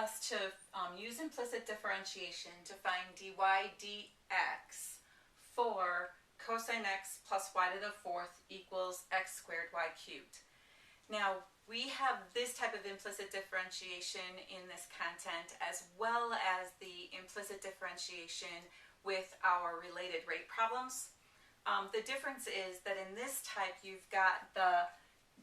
us to use implicit differentiation to find dy dx for cosine x plus y to the fourth equals x squared y cubed. Now, we have this type of implicit differentiation in this content as well as the implicit differentiation with our related rate problems. The difference is that in this type you've got the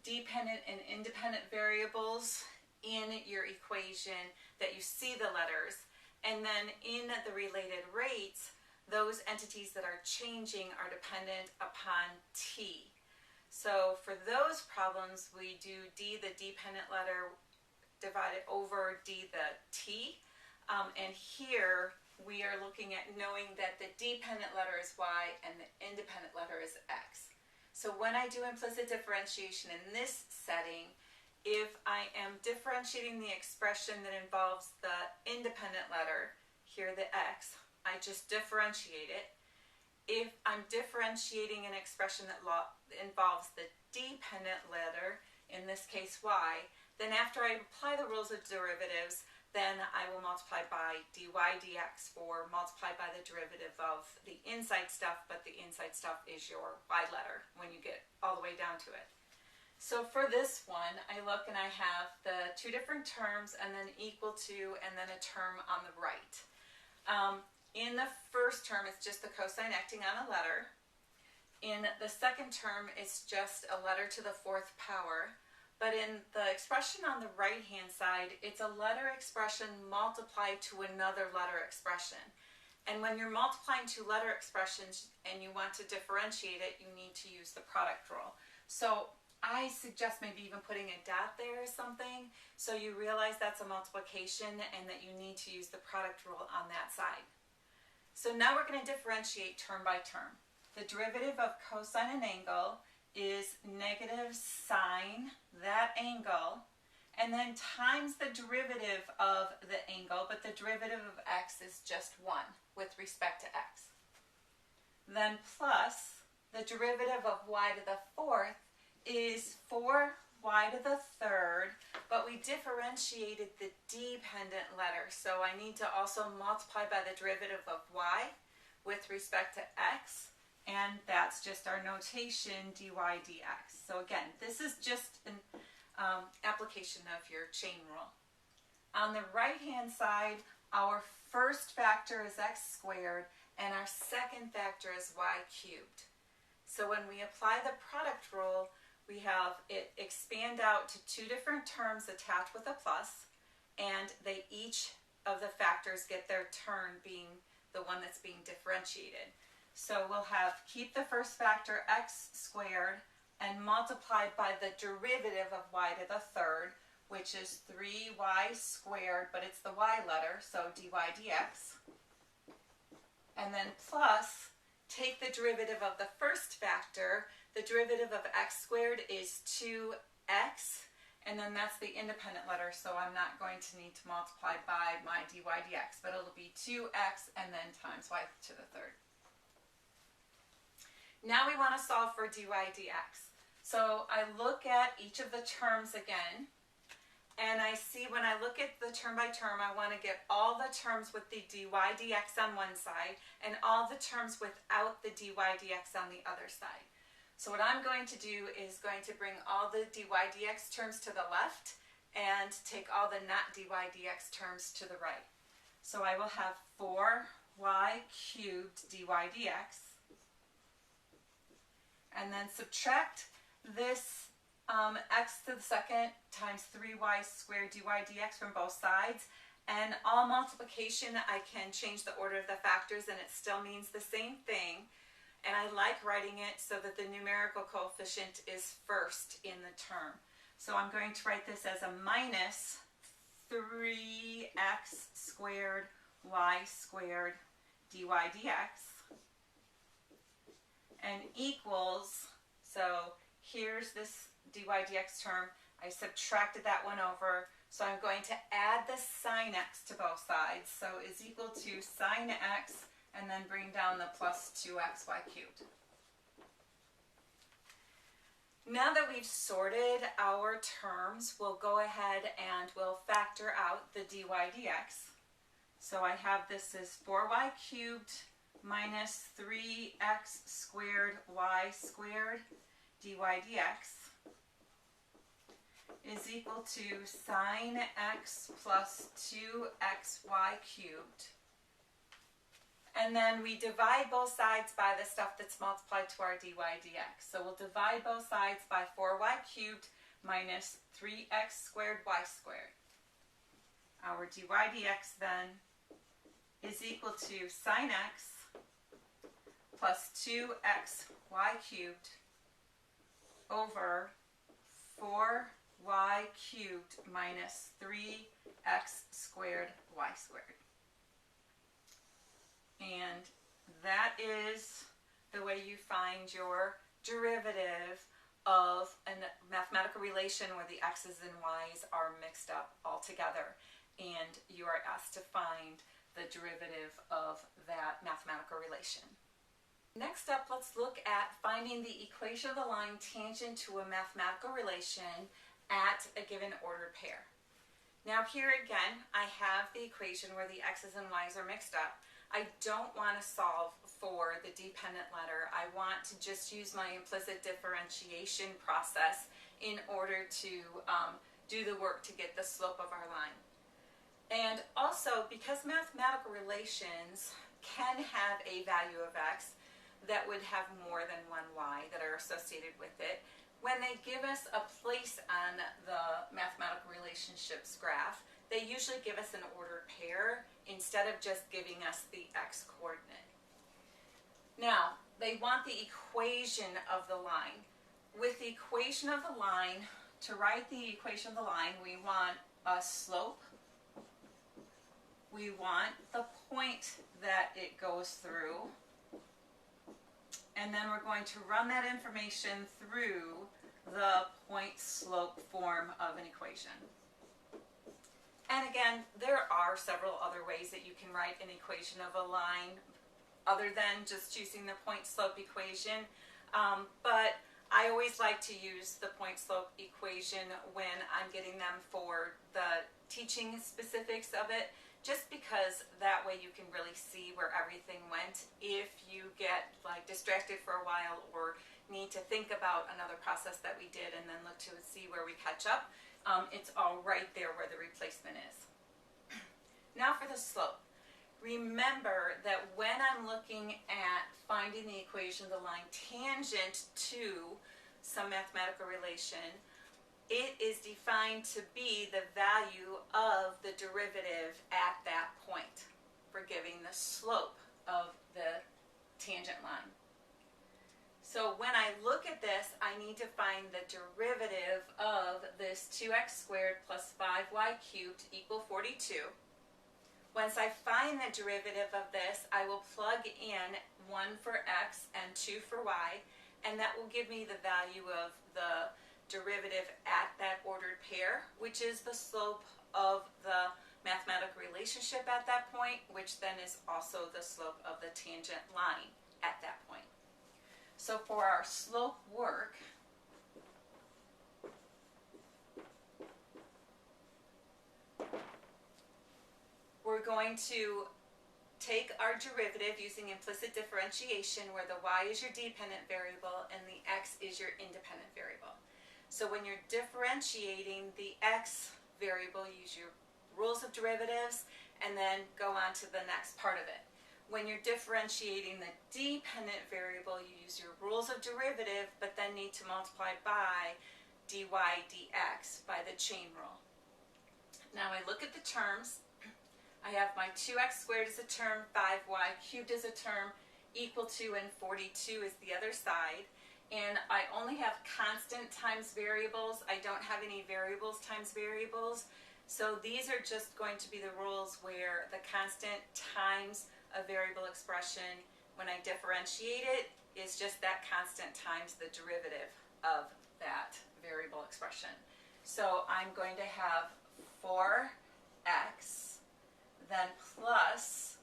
dependent and independent variables in your equation that you see the letters, and then in the related rates those entities that are changing are dependent upon t. So for those problems we do d the dependent letter divided over d the t, and here we are looking at knowing that the dependent letter is y and the independent letter is x. So when I do implicit differentiation in this setting, if I am differentiating the expression that involves the independent letter, here the x, I just differentiate it. If I'm differentiating an expression that involves the dependent letter, in this case y, then after I apply the rules of derivatives, then I will multiply by dy dx, or multiply by the derivative of the inside stuff, but the inside stuff is your y letter when you get all the way down to it. So for this one, I look and I have the two different terms and then equal to and then a term on the right. In the first term, it's just the cosine acting on a letter. In the second term, it's just a letter to the fourth power. But in the expression on the right-hand side, it's a letter expression multiplied to another letter expression. And when you're multiplying two letter expressions and you want to differentiate it, you need to use the product rule. So I suggest maybe even putting a dot there or something so you realize that's a multiplication and that you need to use the product rule on that side. So now we're going to differentiate term by term. The derivative of cosine an angle is negative sine that angle, and then times the derivative of the angle, but the derivative of x is just 1 with respect to x. Then plus the derivative of y to the fourth is 4y to the third, but we differentiated the dependent letter, so I need to also multiply by the derivative of y with respect to x, and that's just our notation dy dx. So again, this is just an application of your chain rule. On the right hand side, our first factor is x squared and our second factor is y cubed. So when we apply the product rule, we have it expand out to two different terms attached with a plus, and they each of the factors get their turn being the one that's being differentiated. So we'll have keep the first factor x squared and multiplied by the derivative of y to the third, which is 3y squared, but it's the y letter, so dy dx. And then plus, take the derivative of the first factor. The derivative of x squared is 2x, and then that's the independent letter, so I'm not going to need to multiply by my dy dx, but it'll be 2x and then times y to the third. Now we want to solve for dy dx. So I look at each of the terms again, and I see when I look at the term by term, I want to get all the terms with the dy dx on one side and all the terms without the dy dx on the other side. So what I'm going to do is going to bring all the dy dx terms to the left and take all the not dy dx terms to the right. So I will have 4y cubed dy dx. And then subtract this x to the second times 3y squared dy dx from both sides. And all multiplication, I can change the order of the factors and it still means the same thing. And I like writing it so that the numerical coefficient is first in the term. So I'm going to write this as a minus 3x squared y squared dy dx. And equals, so here's this dy dx term, I subtracted that one over, so I'm going to add the sine x to both sides, so is equal to sine x, and then bring down the plus 2xy cubed. Now that we've sorted our terms, we'll go ahead and we'll factor factor out the dy dx. So I have this as 4y cubed minus 3x squared y squared dy dx is equal to sine x plus 2xy cubed. And then we divide both sides by the stuff that's multiplied to our dy dx. So we'll divide both sides by 4y cubed minus 3x squared y squared. Our dy dx then is equal to sine x plus 2xy cubed over 4y cubed minus 3x squared y squared. And that is the way you find your derivative of a mathematical relation where the x's and y's are mixed up all together. And you are asked to find the derivative of that mathematical relation. Next up, let's look at finding the equation of the line tangent to a mathematical relation at a given ordered pair. Now here again, I have the equation where the x's and y's are mixed up. I don't want to solve for the dependent letter. I want to just use my implicit differentiation process in order to do the work to get the slope of our line. And also, because mathematical relations can have a value of x that would have more than one y that are associated with it, when they give us a place on the mathematical relationships graph, they usually give us an ordered pair instead of just giving us the x coordinate. Now, they want the equation of the line. With the equation of the line, to write the equation of the line, we want a slope, we want the point that it goes through, and then we're going to run that information through the point-slope form of an equation. And again, there are several other ways that you can write an equation of a line other than just using the point-slope equation. But I always like to use the point-slope equation when I'm getting them for the teaching specifics of it, just because that way you can really see where everything went. If you get like distracted for a while or need to think about another process that we did and then look to see where we catch up, it's all right there where the replacement is. Now for the slope. Remember that when I'm looking at finding the equation of the line tangent to some mathematical relation, it is defined to be the value of the derivative at that point for giving the slope of the tangent line. So when I look at this, I need to find the derivative of this 2x squared plus 5y cubed equal 42. Once I find the derivative of this, I will plug in 1 for x and 2 for y, and that will give me the value of the derivative at that ordered pair, which is the slope of the mathematical relationship at that point, which then is also the slope of the tangent line at that point. So for our slope work, we're going to take our derivative using implicit differentiation where the y is your dependent variable and the x is your independent variable. So when you're differentiating the x variable, use your rules of derivatives and then go on to the next part of it. When you're differentiating the dependent variable, you use your rules of derivative, but then need to multiply by dy dx by the chain rule. Now I look at the terms. I have my 2x squared as a term, 5y cubed as a term, equal to, and 42 is the other side. And I only have constant times variables. I don't have any variables times variables. So these are just going to be the rules where the constant times a variable expression, when I differentiate it, is just that constant times the derivative of that variable expression. So I'm going to have 4x then plus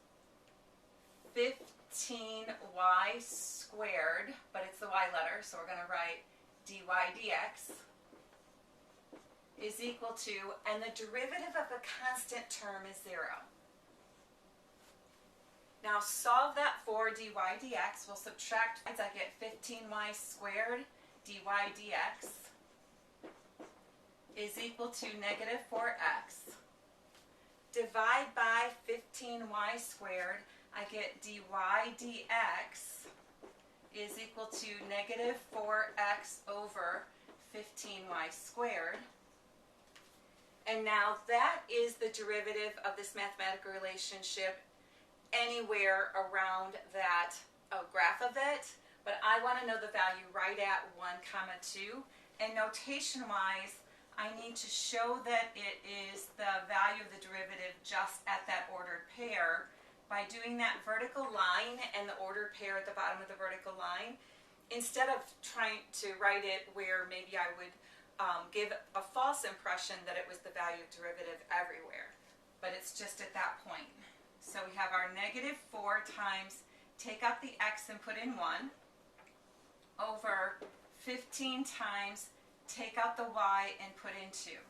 15y squared, but it's the y letter, so we're going to write dy dx is equal to, and the derivative of the constant term is 0. Now solve that for dy dx. We'll subtract, I get 15y squared dy dx is equal to negative 4x. Divide by 15y squared, I get dy dx is equal to negative 4x over 15y squared. And now that is the derivative of this mathematical relationship anywhere around that graph of it, but I want to know the value right at 1, 2, and notation-wise, I need to show that it is the value of the derivative just at that ordered pair by doing that vertical line and the ordered pair at the bottom of the vertical line, instead of trying to write it where maybe I would give a false impression that it was the value of derivative everywhere, but it's just at that point. So we have our negative 4 times, take out the x and put in 1, over 15 times, take out the y and put in 2.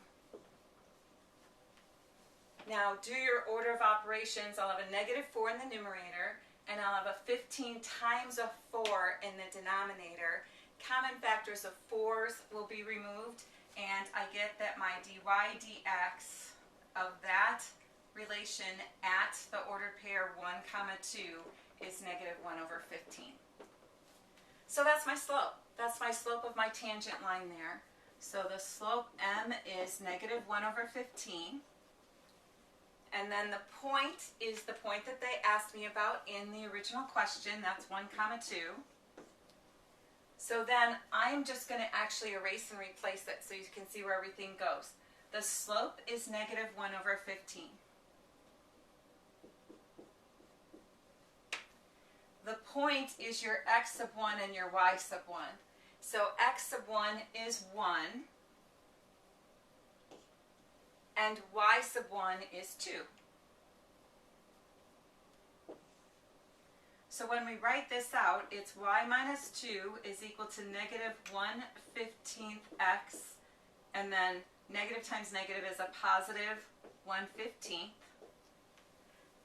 Now do your order of operations. I'll have a negative 4 in the numerator, and I'll have a 15 times a 4 in the denominator. Common factors of 4s will be removed, and I get that my dy dx of that relation at the ordered pair 1, 2 is negative 1 over 15. So that's my slope. That's my slope of my tangent line there. So the slope m is negative 1 over 15. And then the point is the point that they asked me about in the original question. That's 1, 2. So then I'm just going to actually erase and replace it so you can see where everything goes. The slope is negative 1 over 15. The point is your x sub 1 and your y sub 1. So x sub 1 is 1, and y sub 1 is 2. So when we write this out, it's y minus 2 is equal to negative 1/15 x, and then negative times negative is a positive 1/15.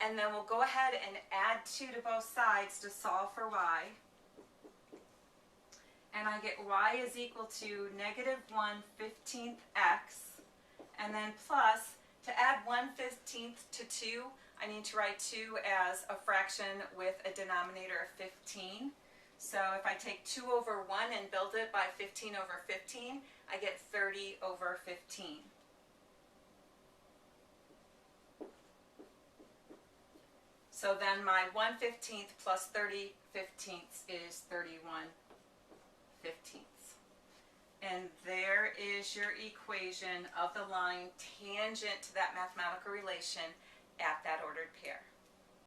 And then we'll go ahead and add 2 to both sides to solve for y. And I get y is equal to negative 1/15 x, and then plus, to add 1/15 to 2, I need to write 2 as a fraction with a denominator of 15. So if I take 2 over 1 and build it by 15 over 15, I get 30 over 15. So then my 1/15 plus 30/15 is 31/15. And there is your equation of the line tangent to that mathematical relation at that ordered pair.